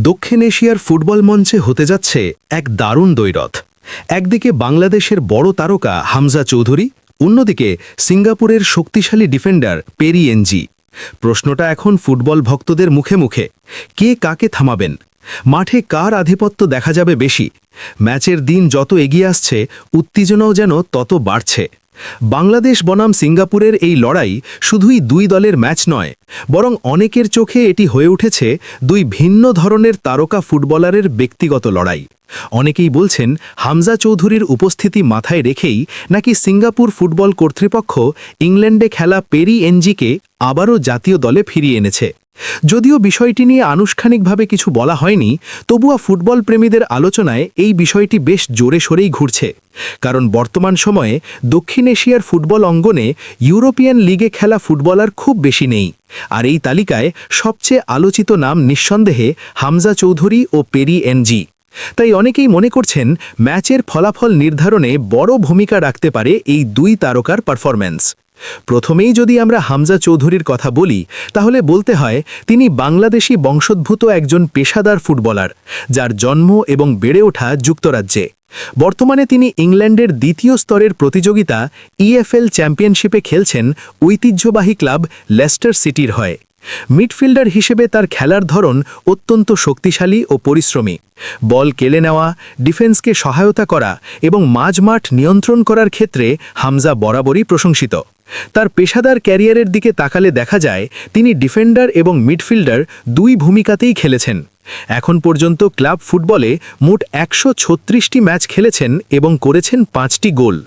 দক্ষিণ এশিয়ার ফুটবল মঞ্চে হতে যাচ্ছে এক দারুণ দ্বৈরথ। একদিকে বাংলাদেশের বড় তারকা হামজা চৌধুরী, অন্যদিকে সিঙ্গাপুরের শক্তিশালী ডিফেন্ডার পেরি এনজি। প্রশ্নটা এখন ফুটবল ভক্তদের মুখে মুখে, কে কাকে থামাবেন? মাঠে কার আধিপত্য দেখা যাবে বেশি? ম্যাচের দিন যত এগিয়ে আসছে, উত্তেজনাও যেন তত বাড়ছে। বাংলাদেশ বনাম সিঙ্গাপুরের এই লড়াই শুধুই দুই দলের ম্যাচ নয়, বরং অনেকের চোখে এটি হয়ে উঠেছে দুই ভিন্ন ধরনের তারকা ফুটবলারের ব্যক্তিগত লড়াই। অনেকেই বলছেন হামজা চৌধুরীর উপস্থিতি মাথায় রেখেই নাকি সিঙ্গাপুর ফুটবল কর্তৃপক্ষ ইংল্যান্ডে খেলা পেরি এনজিকে আবারও জাতীয় দলে ফিরিয়ে এনেছে। যদিও বিষয়টি নিয়ে আনুষ্ঠানিকভাবে কিছু বলা হয়নি, তবুও ফুটবল প্রেমীদের আলোচনায় এই বিষয়টি বেশ জোরে সোরেই ঘুরছে। কারণ বর্তমান সময়ে দক্ষিণ এশিয়ার ফুটবল অঙ্গনে ইউরোপিয়ান লিগে খেলা ফুটবলার খুব বেশি নেই, আর এই তালিকায় সবচেয়ে আলোচিত নাম নিঃসন্দেহে হামজা চৌধুরী ও পেরি এনজি। তাই অনেকেই মনে করছেন ম্যাচের ফলাফল নির্ধারণে বড় ভূমিকা রাখতে পারে এই দুই তারকার পারফরম্যান্স। প্রথমেই যদি আমরা হামজা চৌধুরীর কথা বলি, তাহলে বলতে হয় তিনি বাংলাদেশি বংশোদ্ভূত একজন পেশাদার ফুটবলার, যার জন্ম এবং বেড়ে ওঠা যুক্তরাজ্যে। বর্তমানে তিনি ইংল্যান্ডের দ্বিতীয় স্তরের প্রতিযোগিতা ইএফএল চ্যাম্পিয়নশিপে খেলছেন ঐতিহ্যবাহী ক্লাব লেস্টার সিটির হয়ে। মিডফিল্ডার হিসেবে তার খেলার ধরন অত্যন্ত শক্তিশালী ও পরিশ্রমী। বল কেড়ে নেওয়া, ডিফেন্সকে সহায়তা করা এবং মাঝমাঠ নিয়ন্ত্রণ করার ক্ষেত্রে হামজা বরাবরই প্রশংসিত। তার পেশাদার ক্যারিয়ারের দিকে তাকালে দেখা যায় তিনি ডিফেন্ডার এবং মিডফিল্ডার দুই ভূমিকাতেই খেলেছেন। এখন পর্যন্ত ক্লাব ফুটবলে মোট ১৩৬টি ম্যাচ খেলেছেন এবং করেছেন ৫টি গোল।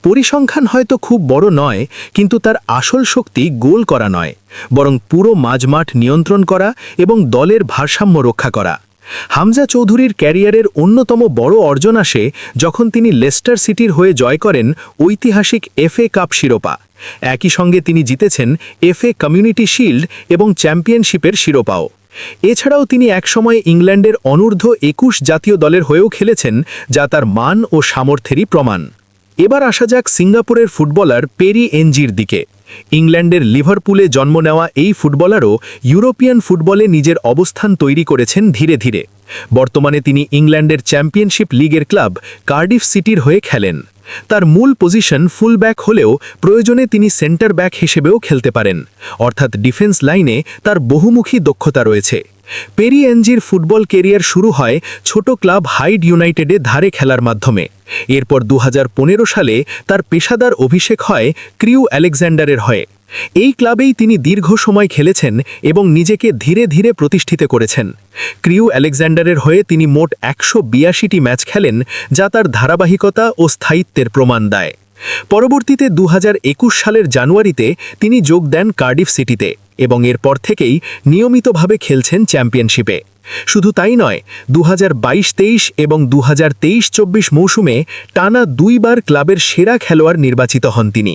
পরিসংখ্যান হয়তো খুব বড় নয়, কিন্তু তার আসল শক্তি গোল করা নয়, বরং পুরো মাঝমাঠ নিয়ন্ত্রণ করা এবং দলের ভারসাম্য রক্ষা করা। হামজা চৌধুরীর ক্যারিয়ারের অন্যতম বড় অর্জন আসে যখন তিনি লেস্টার সিটির হয়ে জয় করেন ঐতিহাসিক এফএ কাপ শিরোপা। একই সঙ্গে তিনি জিতেছেন এফএ কমিউনিটি শিল্ড এবং চ্যাম্পিয়নশিপের শিরোপাও। এছাড়াও তিনি একসময় ইংল্যান্ডের অনূর্ধ্ব ২১ জাতীয় দলের হয়েও খেলেছেন, যা তার মান ও সামর্থ্যেরই প্রমাণ। এবার আসা যাক সিঙ্গাপুরের ফুটবলার পেরি এনজির দিকে। ইংল্যান্ডের লিভারপুলে জন্ম নেওয়া এই ফুটবলারও ইউরোপিয়ান ফুটবলে নিজের অবস্থান তৈরি করেছেন ধীরে ধীরে। বর্তমানে তিনি ইংল্যান্ডের চ্যাম্পিয়নশিপ লিগের ক্লাব কার্ডিফ সিটির হয়ে খেলেন। তার মূল পজিশন ফুলব্যাক হলেও প্রয়োজনে তিনি সেন্টার ব্যাক হিসেবেও খেলতে পারেন, অর্থাৎ ডিফেন্স লাইনে তার বহুমুখী দক্ষতা রয়েছে। পেরি এনজির ফুটবল কেরিয়ার শুরু হয় ছোট ক্লাব হাইড ইউনাইটেডে ধারে খেলার মাধ্যমে। এরপর ২০১৫ সালে তার পেশাদার অভিষেক হয় ক্রিউ আলেকজান্ডারের হয়ে। এই ক্লাবেই তিনি দীর্ঘ সময় খেলেছেন এবং নিজেকে ধীরে ধীরে প্রতিষ্ঠিত করেছেন। ক্রিউ আলেকজান্ডারের হয়ে তিনি মোট ১৮২টি ম্যাচ খেলেন, যা তার ধারাবাহিকতা ও স্থায়িত্বের প্রমাণ দেয়। পরবর্তীতে ২০২১ সালের জানুয়ারিতে তিনি যোগ দেন কার্ডিফ সিটিতে এবং এরপর থেকেই নিয়মিতভাবে খেলছেন চ্যাম্পিয়নশিপে। শুধু তাই নয়, ২০২২-২৩ এবং ২০২৩-২৪ মৌসুমে টানা দুইবার ক্লাবের সেরা খেলোয়াড় নির্বাচিত হন তিনি।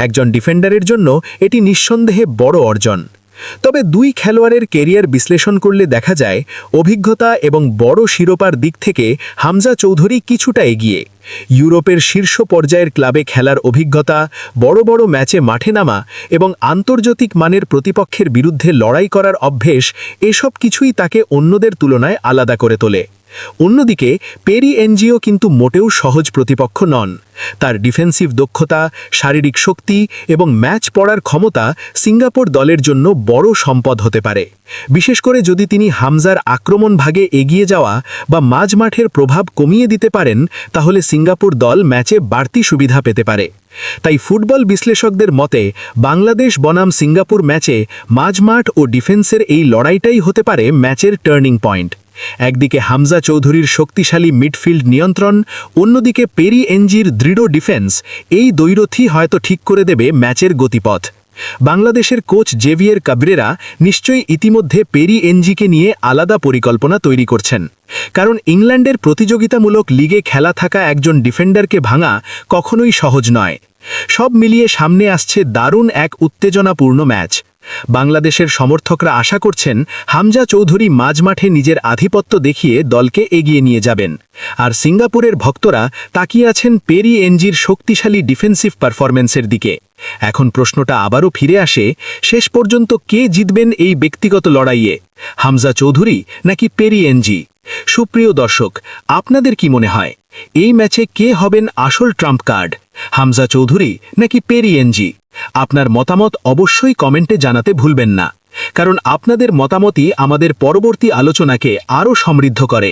একজন ডিফেন্ডারের জন্য এটি নিঃসন্দেহে বড় অর্জন। তবে দুই খেলোয়াড়ের কেরিয়ার বিশ্লেষণ করলে দেখা যায় অভিজ্ঞতা এবং বড় শিরোপার দিক থেকে হামজা চৌধুরী কিছুটা এগিয়ে। ইউরোপের শীর্ষ পর্যায়ের ক্লাবে খেলার অভিজ্ঞতা, বড় বড় ম্যাচে মাঠে নামা এবং আন্তর্জাতিক মানের প্রতিপক্ষের বিরুদ্ধে লড়াই করার অভ্যেস, এসব কিছুই তাকে অন্যদের তুলনায় আলাদা করে তোলে। অন্যদিকে পেরি এনজিও কিন্তু মোটেও সহজ প্রতিপক্ষ নন। তার ডিফেন্সিভ দক্ষতা, শারীরিক শক্তি এবং ম্যাচ পড়ার ক্ষমতা সিঙ্গাপুর দলের জন্য বড় সম্পদ হতে পারে। বিশেষ করে যদি তিনি হামজার আক্রমণ ভাগে এগিয়ে যাওয়া বা মাঝমাঠের প্রভাব কমিয়ে দিতে পারেন, তাহলে সিঙ্গাপুর দল ম্যাচে বাড়তি সুবিধা পেতে পারে। তাই ফুটবল বিশ্লেষকদের মতে বাংলাদেশ বনাম সিঙ্গাপুর ম্যাচে মাঝমাঠ ও ডিফেন্সের এই লড়াইটাই হতে পারে ম্যাচের টার্নিং পয়েন্ট। একদিকে হামজা চৌধুরীর শক্তিশালী মিডফিল্ড নিয়ন্ত্রণ, অন্যদিকে পেরি এনজির দৃঢ় ডিফেন্স, এই দ্বৈরথই হয়তো ঠিক করে দেবে ম্যাচের গতিপথ। বাংলাদেশের কোচ জেভিয়ের কাবরেরা নিশ্চয়ই ইতিমধ্যে পেরি এনজিকে নিয়ে আলাদা পরিকল্পনা তৈরি করছেন, কারণ ইংল্যান্ডের প্রতিযোগিতামূলক লিগে খেলা থাকা একজন ডিফেন্ডারকে ভাঙা কখনোই সহজ নয়। সব মিলিয়ে সামনে আসছে দারুণ এক উত্তেজনাপূর্ণ ম্যাচ। বাংলাদেশের সমর্থকরা আশা করছেন হামজা চৌধুরী মাঝমাঠে নিজের আধিপত্য দেখিয়ে দলকে এগিয়ে নিয়ে যাবেন, আর সিঙ্গাপুরের ভক্তরা তাকিয়ে আছেন পেরি এনজির শক্তিশালী ডিফেন্সিভ পারফরম্যান্সের দিকে। এখন প্রশ্নটা আবারও ফিরে আসে, শেষ পর্যন্ত কে জিতবেন এই ব্যক্তিগত লড়াইয়ে, হামজা চৌধুরী নাকি পেরি এনজি? সুপ্রিয় দর্শক, আপনাদের কি মনে হয় এই ম্যাচে কে হবেন আসল ট্রাম্প কার্ড, হামজা চৌধুরী নাকি পেরি এনজি? আপনার মতামত অবশ্যই কমেন্টে জানাতে ভুলবেন না, কারণ আপনাদের মতামতই আমাদের পরবর্তী আলোচনাকে আরও সমৃদ্ধ করে।